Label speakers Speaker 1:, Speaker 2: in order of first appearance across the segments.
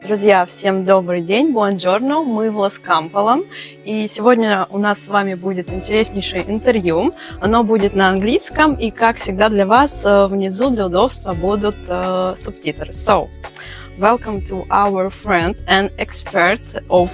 Speaker 1: Друзья, всем добрый день, buongiorno, мы в Scampolo, и сегодня у нас с вами будет интереснейшее интервью. Оно будет на английском, и, как всегда, для вас внизу для удобства будут субтитры. So, welcome to our friend and expert of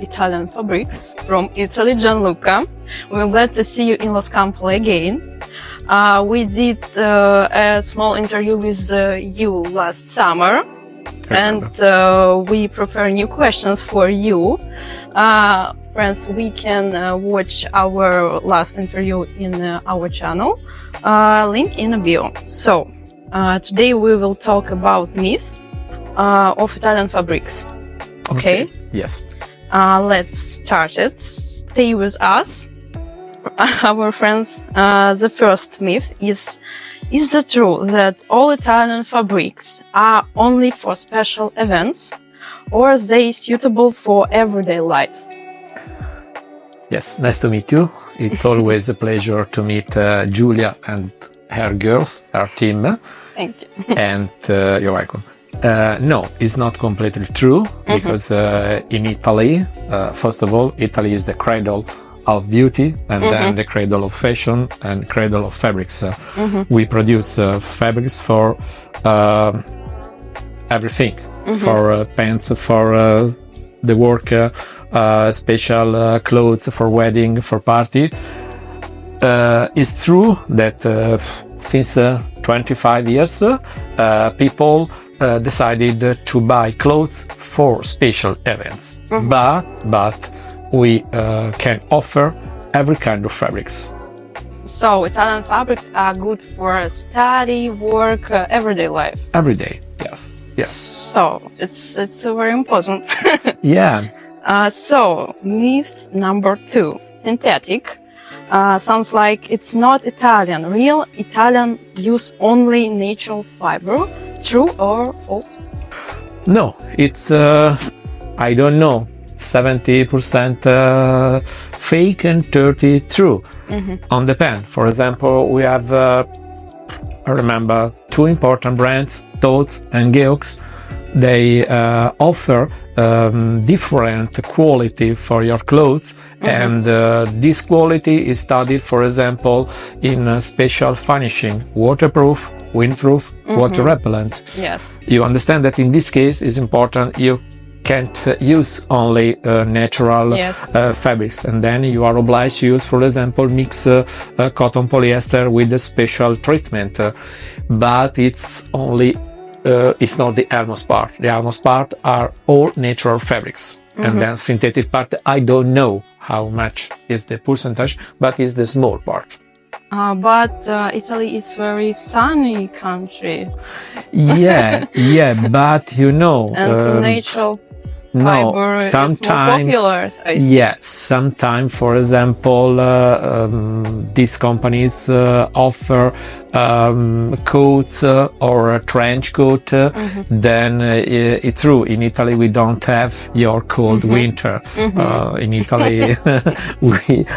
Speaker 1: Italian fabrics from Italy, Gianluca. We're glad to see you in Scampolo again. We did a small interview with you last summer. And we prepare new questions for you. Friends, we can watch our last interview in our channel. Link in the bio. So, today we will talk about myth of Italian fabrics. Okay?
Speaker 2: Yes.
Speaker 1: Let's start it. Stay with us, our friends. The first myth is it true that all Italian fabrics are only for special events, or are they suitable for everyday life?
Speaker 2: Yes, nice to meet you. It's always a pleasure to meet Julia and her girls, her team.
Speaker 1: Thank you.
Speaker 2: And you're welcome. No, it's not completely true, because in Italy, first of all, Italy is the cradle of beauty, and then the cradle of fashion and cradle of fabrics. We produce fabrics for everything, for pants, for the work, special clothes for wedding, for party. It's true that since 25 years, people decided to buy clothes for special events, but we can offer every kind of fabrics.
Speaker 1: So Italian fabrics are good for study, work, everyday life.
Speaker 2: Every day, yes.
Speaker 1: So it's very important.
Speaker 2: Yeah.
Speaker 1: So myth number 2, synthetic. Sounds like it's not Italian. Real Italian use only natural fiber. True or false?
Speaker 2: No, it's I don't know. 70% fake and 30% true. On the pen, for example, we have I remember 2 important brands, Toth and Geox. They offer different quality for your clothes, and this quality is studied, for example, in special finishing, waterproof, windproof, water repellent.
Speaker 1: Yes.
Speaker 2: You understand that in this case it's important you can't use only natural fabrics, and then you are obliged to use, for example, mix cotton polyester with a special treatment, but it's only it's not the almost part. The almost part are all natural fabrics, and then synthetic part, I don't know how much is the percentage, but it's the small part.
Speaker 1: But Italy is very sunny country.
Speaker 2: Yeah, but you know,
Speaker 1: and natural fiber is more popular.
Speaker 2: Yes, sometimes, for example, these companies offer coats or a trench coat. Then it's true, in Italy we don't have your cold winter. In Italy,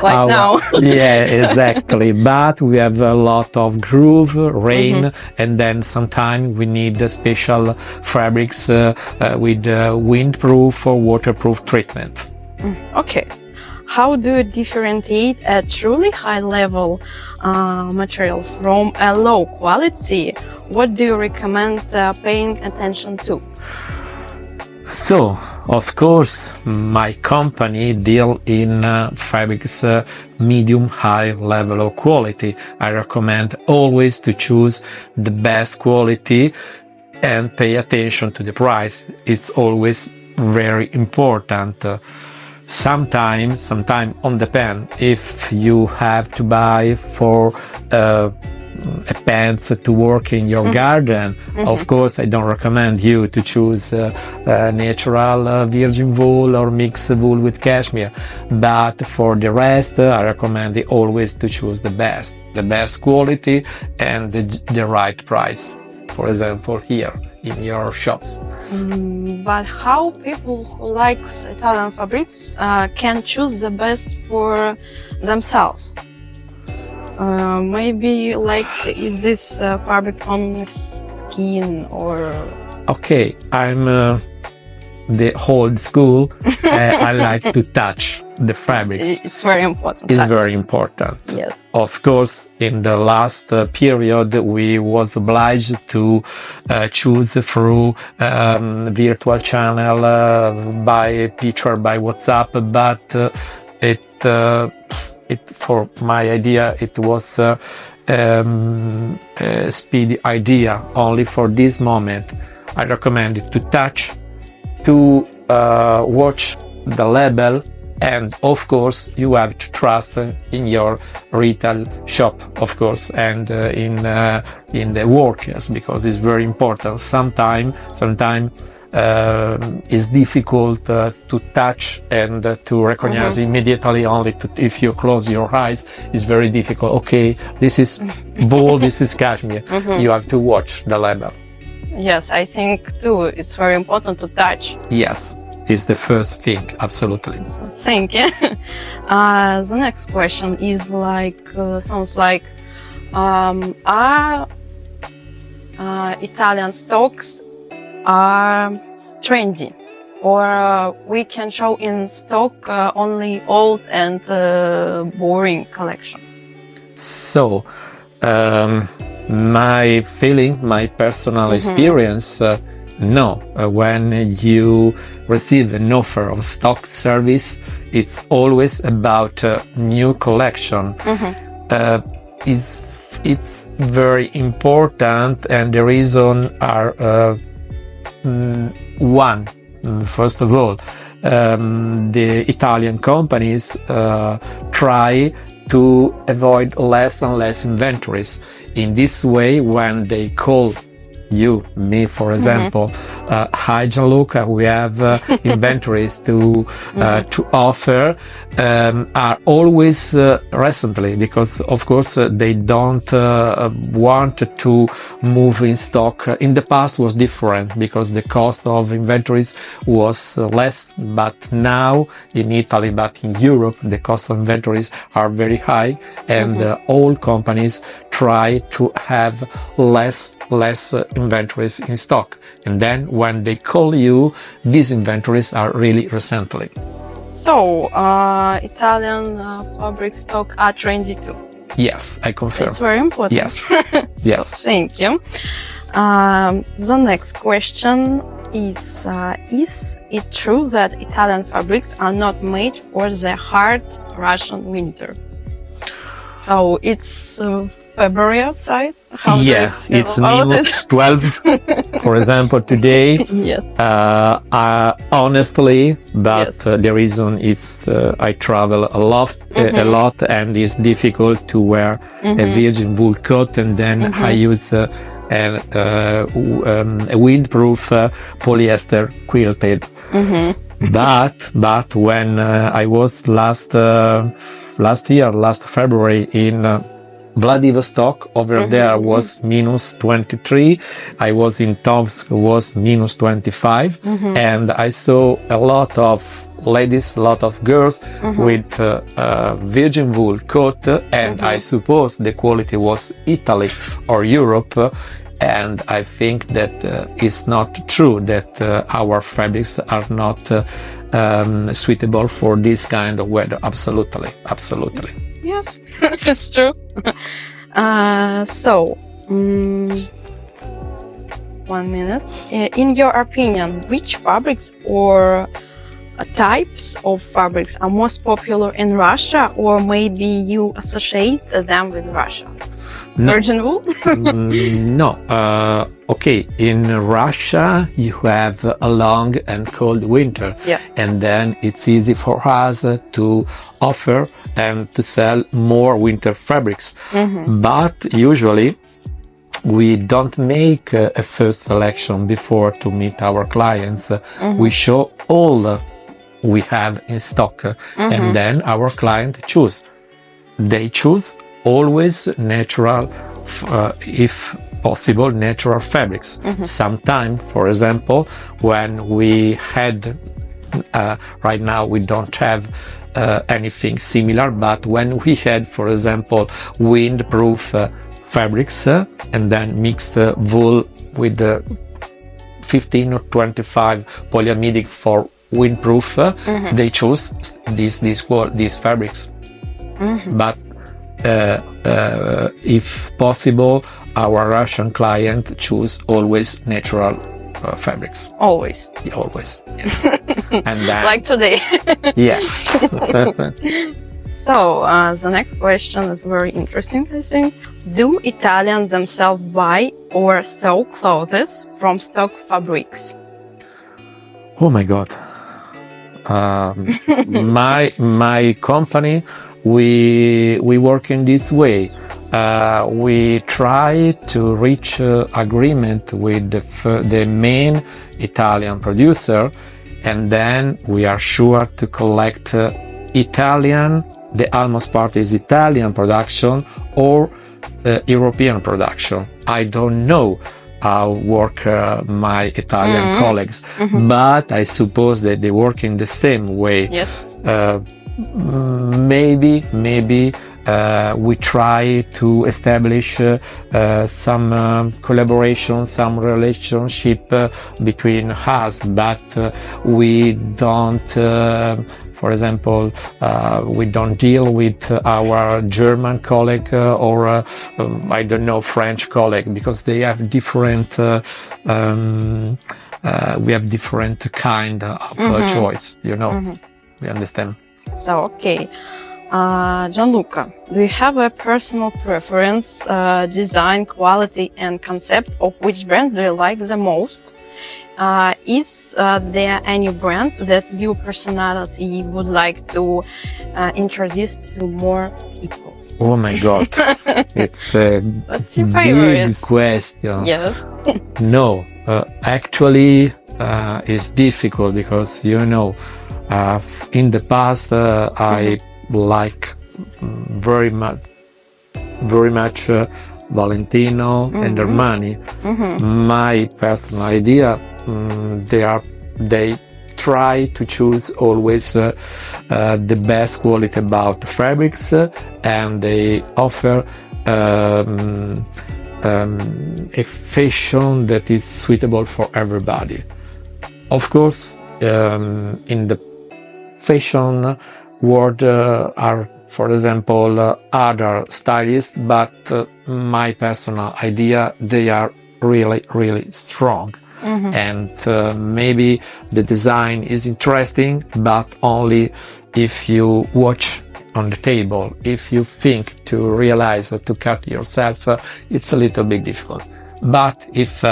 Speaker 1: now.
Speaker 2: Yeah, exactly. But we have a lot of groove, rain, and then sometimes we need special fabrics with windproof or waterproof treatment.
Speaker 1: Okay. How do you differentiate a truly high-level material from a low quality? What do you recommend paying attention to?
Speaker 2: So, of course, my company deal in fabrics medium high level of quality. I recommend always to choose the best quality and pay attention to the price. It's always very important. Sometime on the pen, if you have to buy for a pants to work in your garden, of course I don't recommend you to choose natural virgin wool or mixed wool with cashmere, but for the rest I recommend always to choose the best quality and the right price, for example here in your shops.
Speaker 1: But how people who likes Italian fabrics can choose the best for themselves? Maybe like, is this fabric on skin or?
Speaker 2: Okay, I'm the old school, I like to touch the fabrics.
Speaker 1: It's very important.
Speaker 2: It's very important.
Speaker 1: Yes.
Speaker 2: Of course, in the last period, we was obliged to choose through virtual channel, by picture, by WhatsApp, but it for my idea, it was a speedy idea only for this moment. I recommend it to touch, to watch the label, and of course you have to trust in your retail shop, of course, and in the workers, because it's very important. Sometimes it's difficult to touch and to recognize immediately. Only if you close your eyes, it's very difficult. Okay, this is wool, this is cashmere. You have to watch the label.
Speaker 1: Yes, I think too. It's very important to touch.
Speaker 2: Yes, it's the first thing. Absolutely.
Speaker 1: Thank you. The next question is sounds like, are Italian stocks are trendy, or we can show in stock only old and boring collection?
Speaker 2: So, my feeling, my personal experience, no. When you receive an offer of stock service, it's always about new collection. It's very important, and the reason are one. First of all, the Italian companies try to avoid less and less inventories. In this way, when they call you, me, for example, hi Gianluca, we have inventories to offer, are always recently, because of course they don't want to move in stock. In the past was different because the cost of inventories was less, but now in Italy, but in Europe, the cost of inventories are very high, and all companies try to have less inventories in stock. And then when they call you, these inventories are really recently.
Speaker 1: So, Italian fabric stock are trendy too.
Speaker 2: Yes, I confirm.
Speaker 1: It's very important.
Speaker 2: Yes. Yes.
Speaker 1: So, thank you. The next question is it true that Italian fabrics are not made for the hard Russian winter? So it's February outside?
Speaker 2: It's minus 12, for example, today.
Speaker 1: Yes.
Speaker 2: Honestly, but the reason is I travel a lot, and it's difficult to wear a virgin wool coat, and then I use a windproof polyester quilted. But when I was last February in Vladivostok, over there was minus 23. I was in Tomsk, was minus 25, and I saw a lot of ladies, a lot of girls with virgin wool coat, and I suppose the quality was Italy or Europe. And I think that it's not true that our fabrics are not suitable for this kind of weather. Absolutely.
Speaker 1: Yes, it's true. So, 1 minute. In your opinion, which fabrics or types of fabrics are most popular in Russia, or maybe you associate them with Russia?
Speaker 2: No.
Speaker 1: Virgin wool?
Speaker 2: No. Okay, in Russia you have a long and cold winter.
Speaker 1: Yes.
Speaker 2: And then it's easy for us to offer and to sell more winter fabrics. But usually we don't make a first selection before to meet our clients. We show all we have in stock, and then our client choose. They choose always natural, if possible, natural fabrics. Sometimes, for example, when we had, right now we don't have anything similar, but when we had, for example, windproof fabrics, and then mixed wool with the 15 or 25 polyamidic for windproof, they choose these fabrics. But if possible, our Russian client choose always natural fabrics.
Speaker 1: Always.
Speaker 2: Yeah, always, yes. And then,
Speaker 1: Like today.
Speaker 2: yes.
Speaker 1: So, the next question is very interesting, I think. Do Italians themselves buy or sew clothes from stock fabrics?
Speaker 2: Oh my God. My company, we work in this way. We try to reach agreement with the main Italian producer, and then we are sure to collect Italian. The almost part is Italian production or European production. I don't know how work my Italian colleagues, but I suppose that they work in the same way.
Speaker 1: Yes.
Speaker 2: Maybe we try to establish some collaboration, some relationship between us, but we don't, for example, we don't deal with our German colleague or I don't know, French colleague, because they have different, we have different kind of choice, you know, you understand?
Speaker 1: So, okay. Gianluca, do you have a personal preference, design, quality, and concept of which brand do you like the most? Is there any brand that you personality would like to introduce to more people?
Speaker 2: Oh my God, it's a
Speaker 1: What's your
Speaker 2: big
Speaker 1: favorite
Speaker 2: question.
Speaker 1: Yes.
Speaker 2: No, actually, it's difficult because, you know, in the past, I like very much Valentino and Armani. My personal idea, they try to choose always the best quality about fabrics, and they offer a fashion that is suitable for everybody. Of course, in the fashion world are, for example, other stylists, but my personal idea, they are really, really strong. And maybe the design is interesting, but only if you watch on the table. If you think to realize or to cut yourself, it's a little bit difficult. But if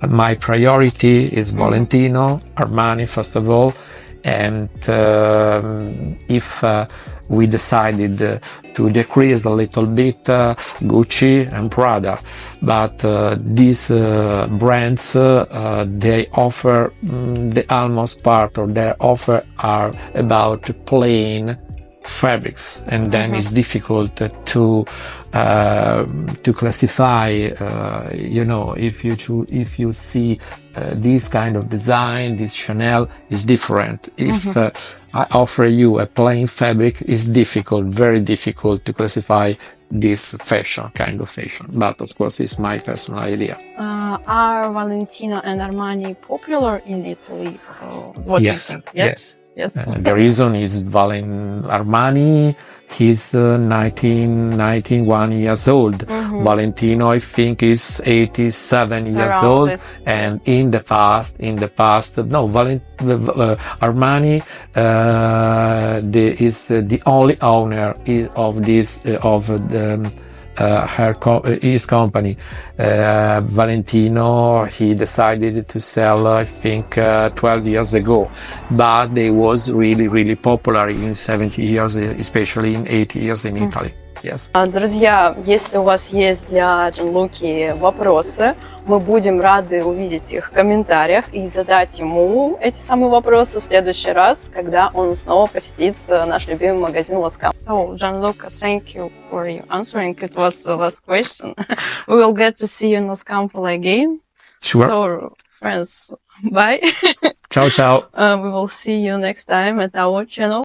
Speaker 2: my priority is Valentino, Armani, first of all, and if we decided to decrease a little bit Gucci and Prada, but these brands, they offer the almost part of their offer are about plain fabrics, and then it's difficult to classify. You know, if you see this kind of design, this Chanel is different. If I offer you a plain fabric, it's difficult, very difficult to classify this kind of fashion. But of course, it's my personal idea.
Speaker 1: Are Valentino and Armani popular in Italy? What
Speaker 2: Yes,
Speaker 1: do you think?
Speaker 2: yes.
Speaker 1: Yes.
Speaker 2: The reason is Armani, he's 91 years old. Valentino, I think, is 87 years
Speaker 1: Around
Speaker 2: old.
Speaker 1: this.
Speaker 2: And in the past, no, Armani is the only owner of his company. Valentino, he decided to sell, I think, 12 years ago, but they was really, really popular in 70 years, especially in 80 years in Italy. Yes.
Speaker 1: Друзья, если у вас есть для Gianluca вопросы, мы будем рады увидеть их в комментариях и задать ему эти самые вопросы в следующий раз, когда он снова посетит наш любимый магазин Scampolo. So, Gianluca, thank you for your answering. It was the last question. We will get to see you in Scampolo again.
Speaker 2: Sure.
Speaker 1: So, friends, bye.
Speaker 2: Ciao, ciao.
Speaker 1: We will see you next time at our channel.